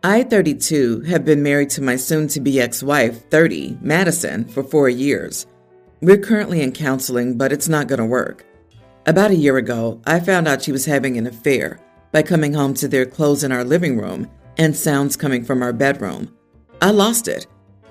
I, 32, have been married to my soon-to-be ex-wife, 30, Madison, for 4 years. We're currently in counseling, but it's not going to work. About a year ago, I found out she was having an affair by coming home to their clothes in our living room and sounds coming from our bedroom. I lost it.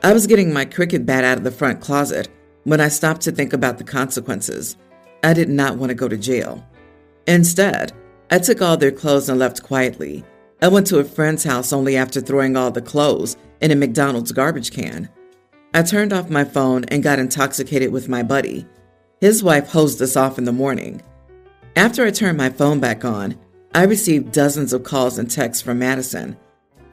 I was getting my cricket bat out of the front closet when I stopped to think about the consequences. I did not want to go to jail. Instead, I took all their clothes and left quietly. I went to a friend's house only after throwing all the clothes in a McDonald's garbage can. I turned off my phone and got intoxicated with my buddy. His wife hosed us off in the morning. After I turned my phone back on, I received dozens of calls and texts from Madison.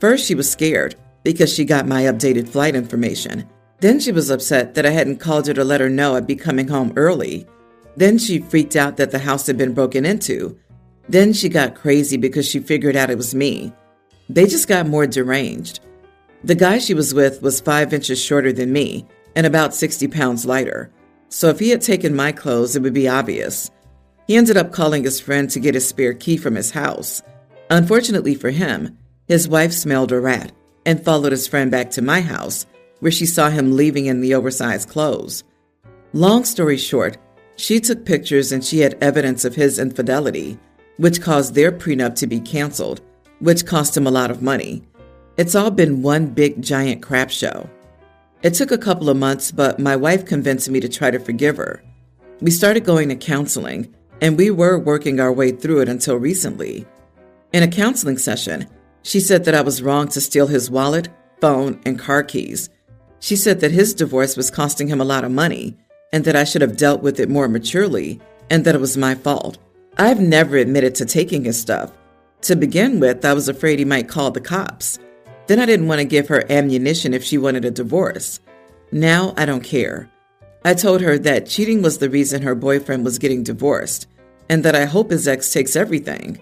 First, she was scared because she got my updated flight information. Then she was upset that I hadn't called her to let her know I'd be coming home early. Then she freaked out that the house had been broken into. Then she got crazy because she figured out it was me. They just got more deranged. The guy she was with was 5 inches shorter than me and about 60 pounds lighter. So if he had taken my clothes, it would be obvious. He ended up calling his friend to get his spare key from his house. Unfortunately for him, his wife smelled a rat and followed his friend back to my house, where she saw him leaving in the oversized clothes. Long story short, she took pictures and she had evidence of his infidelity, which caused their prenup to be canceled, which cost him a lot of money. It's all been one big giant crap show. It took a couple of months, but my wife convinced me to try to forgive her. We started going to counseling, and we were working our way through it until recently. In a counseling session, she said that I was wrong to steal his wallet, phone, and car keys. She said that his divorce was costing him a lot of money, and that I should have dealt with it more maturely, and that it was my fault. I've never admitted to taking his stuff. To begin with, I was afraid he might call the cops. Then I didn't want to give her ammunition if she wanted a divorce. Now I don't care. I told her that cheating was the reason her boyfriend was getting divorced, and that I hope his ex takes everything.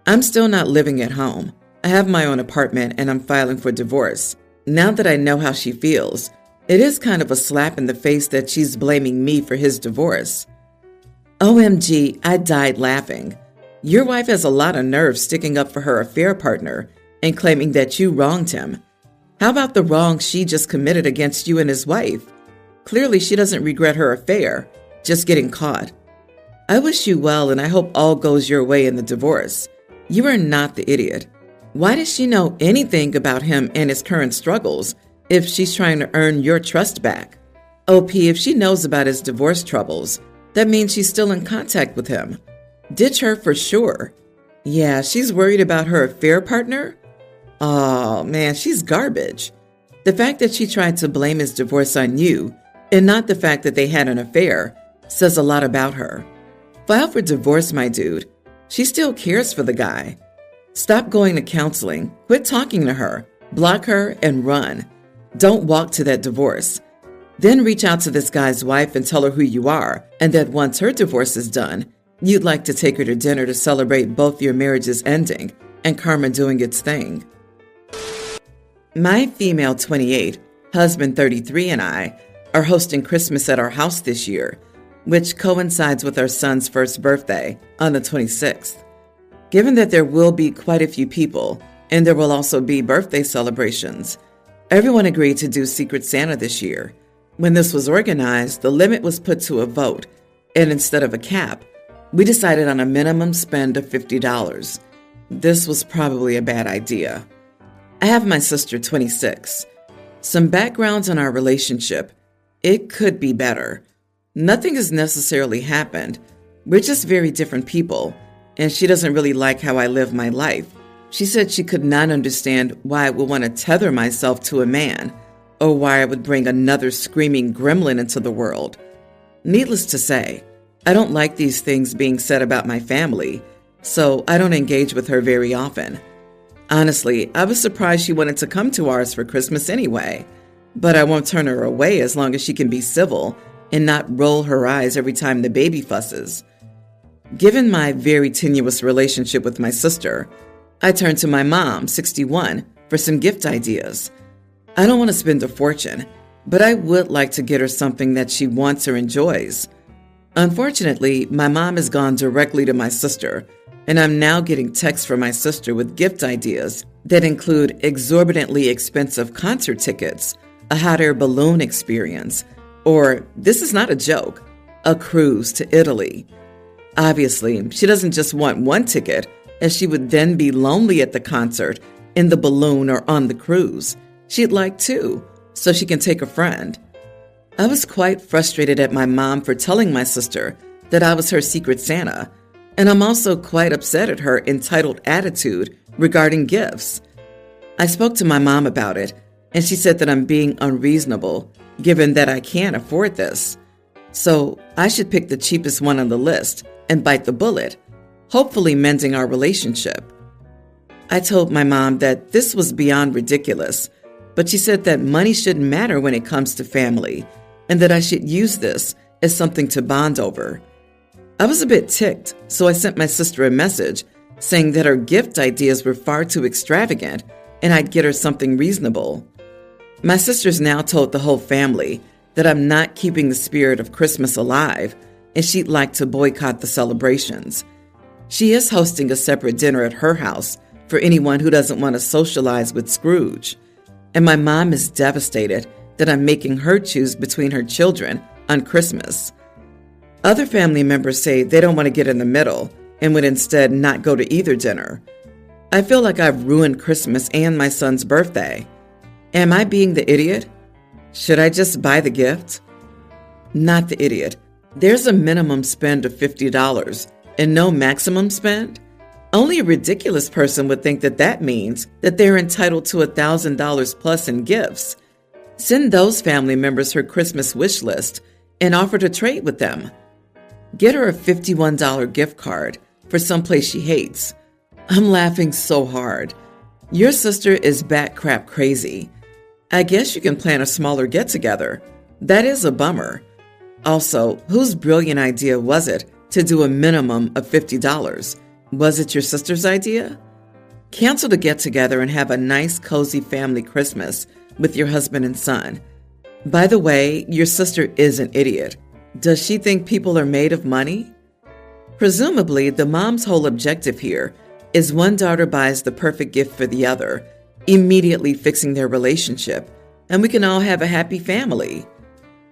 I'm still not living at home. I have my own apartment and I'm filing for divorce. Now that I know how she feels, it is kind of a slap in the face that she's blaming me for his divorce. OMG, I died laughing. Your wife has a lot of nerve sticking up for her affair partner and claiming that you wronged him. How about the wrong she just committed against you and his wife? Clearly, she doesn't regret her affair, just getting caught. I wish you well and I hope all goes your way in the divorce. You are not the idiot. Why does she know anything about him and his current struggles if she's trying to earn your trust back? OP, if she knows about his divorce troubles, that means she's still in contact with him. Ditch her for sure. Yeah, she's worried about her affair partner? Oh man, she's garbage. The fact that she tried to blame his divorce on you and not the fact that they had an affair says a lot about her. File for divorce, my dude. She still cares for the guy. Stop going to counseling, quit talking to her, block her, and run. Don't walk to that divorce. Then reach out to this guy's wife and tell her who you are, and that once her divorce is done, you'd like to take her to dinner to celebrate both your marriages ending and karma doing its thing. My female 28, husband 33, and I are hosting Christmas at our house this year, which coincides with our son's first birthday on the 26th. Given that there will be quite a few people, and there will also be birthday celebrations, everyone agreed to do Secret Santa this year. When this was organized, the limit was put to a vote, and instead of a cap, we decided on a minimum spend of $50. This was probably a bad idea. I have my sister, 26. Some backgrounds on our relationship. It could be better. Nothing has necessarily happened. We're just very different people, and she doesn't really like how I live my life. She said she could not understand why I would want to tether myself to a man, or why I would bring another screaming gremlin into the world. Needless to say, I don't like these things being said about my family, so I don't engage with her very often. Honestly, I was surprised she wanted to come to ours for Christmas anyway, but I won't turn her away as long as she can be civil and not roll her eyes every time the baby fusses. Given my very tenuous relationship with my sister, I turned to my mom, 61, for some gift ideas. I don't want to spend a fortune, but I would like to get her something that she wants or enjoys. Unfortunately, my mom has gone directly to my sister and I'm now getting texts from my sister with gift ideas that include exorbitantly expensive concert tickets, a hot air balloon experience, or, this is not a joke, a cruise to Italy. Obviously, she doesn't just want one ticket, as she would then be lonely at the concert, in the balloon, or on the cruise. She'd like two, so she can take a friend. I was quite frustrated at my mom for telling my sister that I was her secret Santa, and I'm also quite upset at her entitled attitude regarding gifts. I spoke to my mom about it, and she said that I'm being unreasonable, given that I can't afford this. So I should pick the cheapest one on the list and bite the bullet, hopefully mending our relationship. I told my mom that this was beyond ridiculous, but she said that money shouldn't matter when it comes to family, and that I should use this as something to bond over. I was a bit ticked, so I sent my sister a message saying that her gift ideas were far too extravagant and I'd get her something reasonable. My sister's now told the whole family that I'm not keeping the spirit of Christmas alive and she'd like to boycott the celebrations. She is hosting a separate dinner at her house for anyone who doesn't want to socialize with Scrooge. And my mom is devastated that I'm making her choose between her children on Christmas. Other family members say they don't want to get in the middle and would instead not go to either dinner. I feel like I've ruined Christmas and my son's birthday. Am I being the idiot? Should I just buy the gift? Not the idiot. There's a minimum spend of $50 and no maximum spend. Only a ridiculous person would think that that means that they're entitled to $1,000 plus in gifts. Send those family members her Christmas wish list and offer to trade with them. Get her a $51 gift card for someplace she hates. I'm laughing so hard. Your sister is bat crap crazy. I guess you can plan a smaller get-together. That is a bummer. Also, whose brilliant idea was it to do a minimum of $50? Was it your sister's idea? Cancel the get-together and have a nice, cozy family Christmas with your husband and son. By the way, your sister is an idiot. Does she think people are made of money? Presumably, the mom's whole objective here is one daughter buys the perfect gift for the other, immediately fixing their relationship, and we can all have a happy family.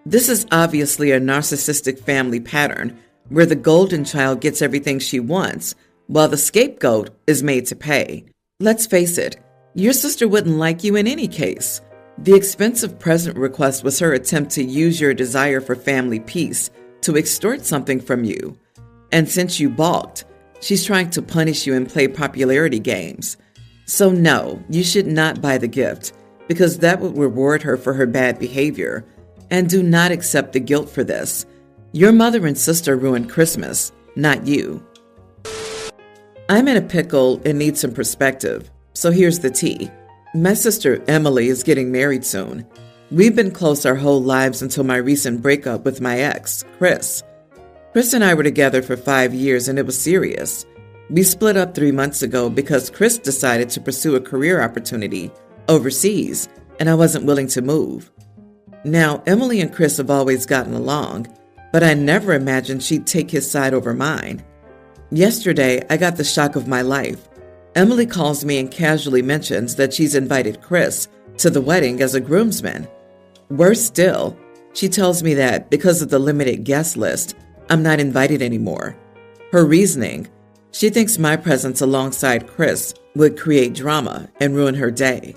This is obviously a narcissistic family pattern where the golden child gets everything she wants, while the scapegoat is made to pay. Let's face it, your sister wouldn't like you in any case. The expensive present request was her attempt to use your desire for family peace to extort something from you. And since you balked, she's trying to punish you and play popularity games. So no, you should not buy the gift, because that would reward her for her bad behavior. And do not accept the guilt for this. Your mother and sister ruined Christmas, not you. I'm in a pickle and need some perspective, so here's the tea. My sister Emily is getting married soon. We've been close our whole lives until my recent breakup with my ex, Chris. Chris and I were together for 5 years and it was serious. We split up 3 months ago because Chris decided to pursue a career opportunity overseas and I wasn't willing to move. Now, Emily and Chris have always gotten along, but I never imagined she'd take his side over mine. Yesterday, I got the shock of my life. Emily calls me and casually mentions that she's invited Chris to the wedding as a groomsman. Worse still, she tells me that because of the limited guest list, I'm not invited anymore. Her reasoning, she thinks my presence alongside Chris would create drama and ruin her day.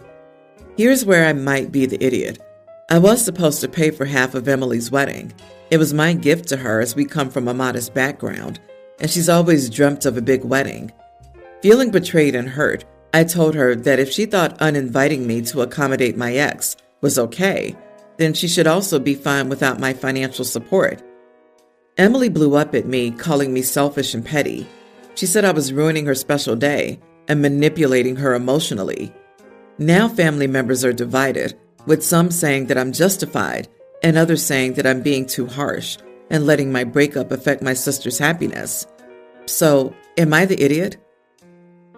Here's where I might be the idiot. I was supposed to pay for half of Emily's wedding. It was my gift to her as we come from a modest background, and she's always dreamt of a big wedding. Feeling betrayed and hurt, I told her that if she thought uninviting me to accommodate my ex was okay, then she should also be fine without my financial support. Emily blew up at me, calling me selfish and petty. She said I was ruining her special day and manipulating her emotionally. Now family members are divided, with some saying that I'm justified and others saying that I'm being too harsh and letting my breakup affect my sister's happiness. So, am I the idiot?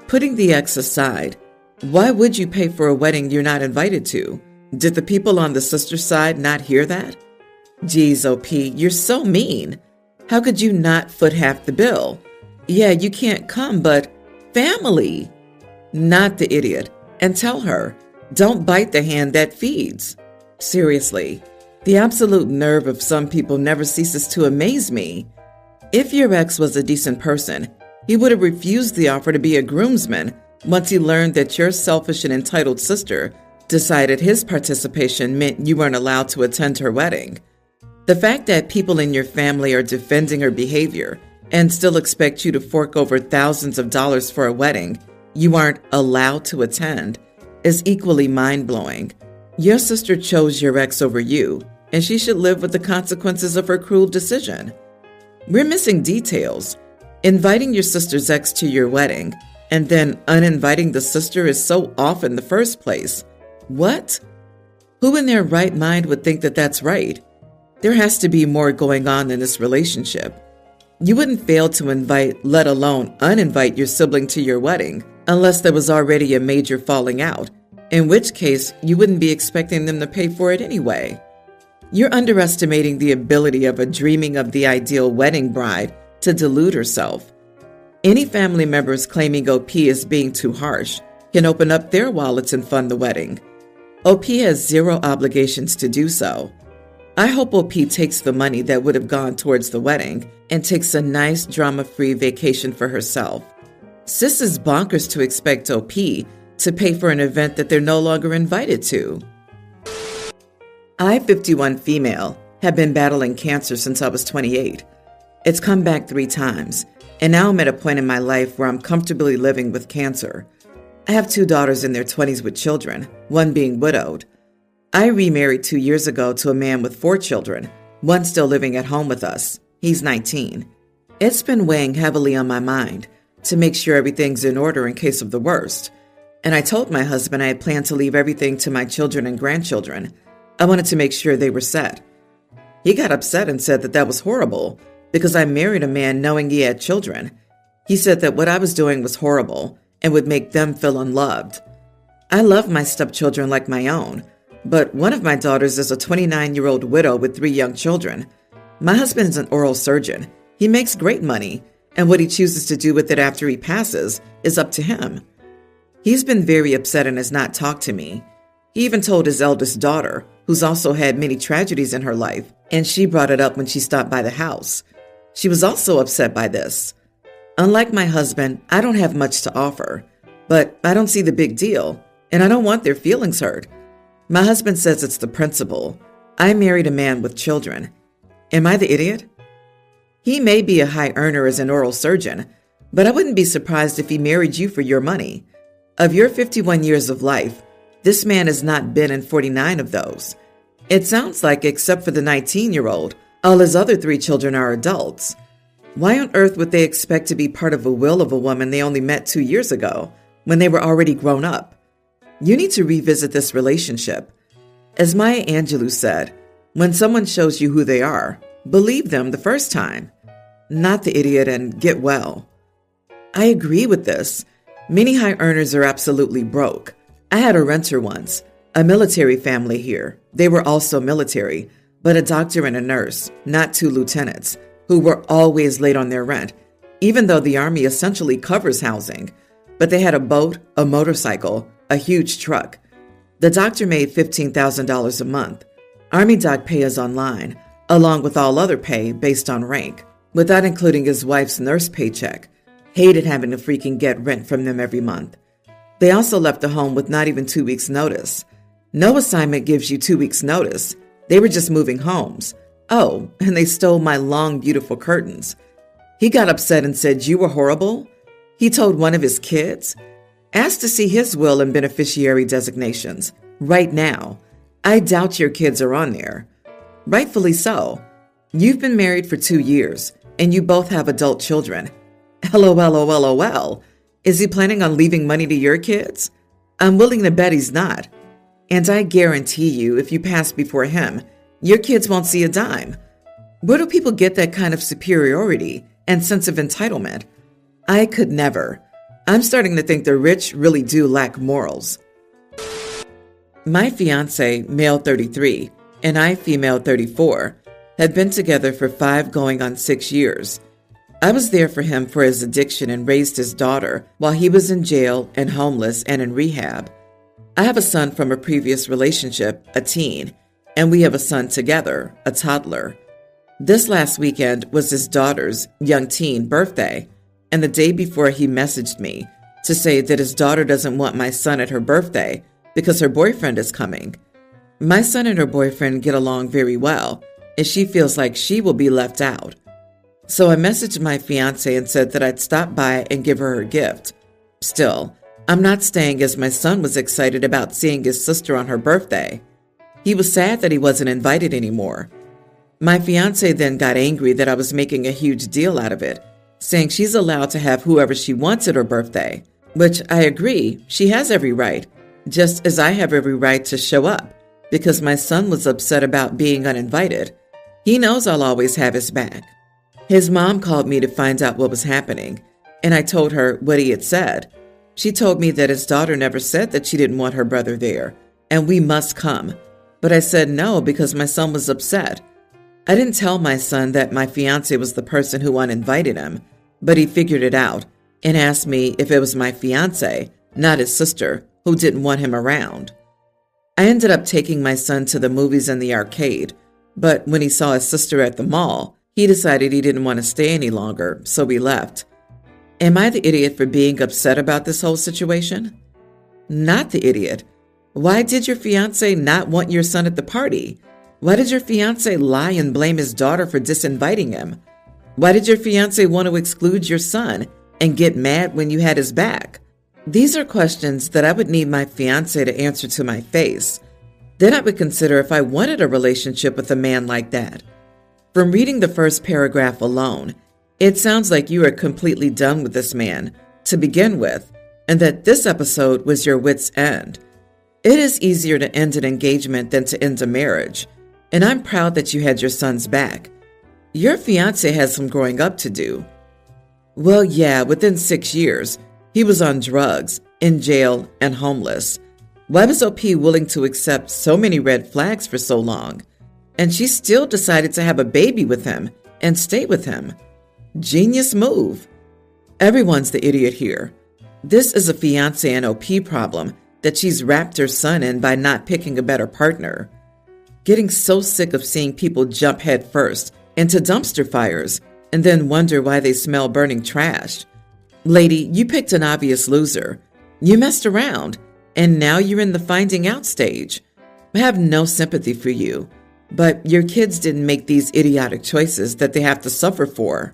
Putting the ex aside, why would you pay for a wedding you're not invited to? Did the people on the sister's side not hear that? Geez, OP, you're so mean. How could you not foot half the bill? Yeah, you can't come, but family. Not the idiot. And tell her, don't bite the hand that feeds. Seriously, the absolute nerve of some people never ceases to amaze me. If your ex was a decent person, he would have refused the offer to be a groomsman once he learned that your selfish and entitled sister decided his participation meant you weren't allowed to attend her wedding. The fact that people in your family are defending her behavior and still expect you to fork over thousands of dollars for a wedding you aren't allowed to attend is equally mind-blowing. Your sister chose your ex over you, and she should live with the consequences of her cruel decision. We're missing details. Inviting your sister's ex to your wedding and then uninviting the sister is so off in the first place. What? Who in their right mind would think that that's right? There has to be more going on in this relationship. You wouldn't fail to invite, let alone uninvite your sibling to your wedding unless there was already a major falling out, in which case you wouldn't be expecting them to pay for it anyway. You're underestimating the ability of a dreaming of the ideal wedding bride to delude herself. Any family members claiming OP is being too harsh can open up their wallets and fund the wedding. OP has zero obligations to do so. I hope OP takes the money that would have gone towards the wedding and takes a nice drama-free vacation for herself. Sis is bonkers to expect OP to pay for an event that they're no longer invited to. I, 51 female, have been battling cancer since I was 28. It's come back 3 times, and now I'm at a point in my life where I'm comfortably living with cancer. I have 2 daughters in their 20s with children, one being widowed. I remarried 2 years ago to a man with 4 children, one still living at home with us. He's 19. It's been weighing heavily on my mind to make sure everything's in order in case of the worst. And I told my husband I had planned to leave everything to my children and grandchildren. I wanted to make sure they were set. He got upset and said that that was horrible because I married a man knowing he had children. He said that what I was doing was horrible and would make them feel unloved. I love my stepchildren like my own, but one of my daughters is a 29-year-old widow with 3 young children. My husband's an oral surgeon. He makes great money, and what he chooses to do with it after he passes is up to him. He's been very upset and has not talked to me. He even told his eldest daughter, who's also had many tragedies in her life, and she brought it up when she stopped by the house. She was also upset by this. Unlike my husband, I don't have much to offer, but I don't see the big deal, and I don't want their feelings hurt. My husband says it's the principle. I married a man with children. Am I the idiot? He may be a high earner as an oral surgeon, but I wouldn't be surprised if he married you for your money. Of your 51 years of life, this man has not been in 49 of those. It sounds like, except for the 19-year-old, all his other 3 children are adults. Why on earth would they expect to be part of a will of a woman they only met 2 years ago, when they were already grown up? You need to revisit this relationship. As Maya Angelou said, when someone shows you who they are, believe them the first time. Not the idiot and get well. I agree with this. Many high earners are absolutely broke. I had a renter once, a military family here. They were also military, but a doctor and a nurse, not 2 lieutenants, who were always late on their rent, even though the Army essentially covers housing. But they had a boat, a motorcycle, a huge truck. The doctor made $15,000 a month. Army doc pay is online, along with all other pay based on rank, without including his wife's nurse paycheck. Hated having to freaking get rent from them every month. They also left the home with not even 2 weeks' notice. No assignment gives you 2 weeks' notice. They were just moving homes. Oh, and they stole my long, beautiful curtains. He got upset and said you were horrible. He told one of his kids. Ask to see his will and beneficiary designations. Right now. I doubt your kids are on there. Rightfully so. You've been married for 2 years, and you both have adult children. LOL. Is he planning on leaving money to your kids? I'm willing to bet he's not. And I guarantee you, if you pass before him, your kids won't see a dime. Where do people get that kind of superiority and sense of entitlement? I could never. I'm starting to think the rich really do lack morals. My fiancé, male 33, and I, female 34, had been together for 5 going on 6 years. I was there for him for his addiction and raised his daughter while he was in jail and homeless and in rehab. I have a son from a previous relationship, a teen, and we have a son together, a toddler. This last weekend was his daughter's, young teen, birthday, and the day before he messaged me to say that his daughter doesn't want my son at her birthday because her boyfriend is coming. My son and her boyfriend get along very well, and she feels like she will be left out. So I messaged my fiance and said that I'd stop by and give her gift. Still, I'm not staying as my son was excited about seeing his sister on her birthday. He was sad that he wasn't invited anymore. My fiance then got angry that I was making a huge deal out of it, saying she's allowed to have whoever she wants at her birthday, which I agree, she has every right, just as I have every right to show up, because my son was upset about being uninvited. He knows I'll always have his back. His mom called me to find out what was happening, and I told her what he had said. She told me that his daughter never said that she didn't want her brother there, and we must come. But I said no because my son was upset. I didn't tell my son that my fiance was the person who uninvited him, but he figured it out and asked me if it was my fiance, not his sister, who didn't want him around. I ended up taking my son to the movies and the arcade, but when he saw his sister at the mall, he decided he didn't want to stay any longer, so we left. Am I the idiot for being upset about this whole situation? Not the idiot. Why did your fiancé not want your son at the party? Why did your fiancé lie and blame his daughter for disinviting him? Why did your fiancé want to exclude your son and get mad when you had his back? These are questions that I would need my fiancé to answer to my face. Then I would consider if I wanted a relationship with a man like that. From reading the first paragraph alone, it sounds like you are completely done with this man to begin with, and that this episode was your wit's end. It is easier to end an engagement than to end a marriage, and I'm proud that you had your son's back. Your fiancé has some growing up to do. Well, yeah, within 6 years, he was on drugs, in jail, and homeless. Why was OP willing to accept so many red flags for so long? And she still decided to have a baby with him and stay with him. Genius move. Everyone's the idiot here. This is a fiancé and OP problem that she's wrapped her son in by not picking a better partner. Getting so sick of seeing people jump head first into dumpster fires and then wonder why they smell burning trash. Lady, you picked an obvious loser. You messed around, and now you're in the finding out stage. I have no sympathy for you. But your kids didn't make these idiotic choices that they have to suffer for.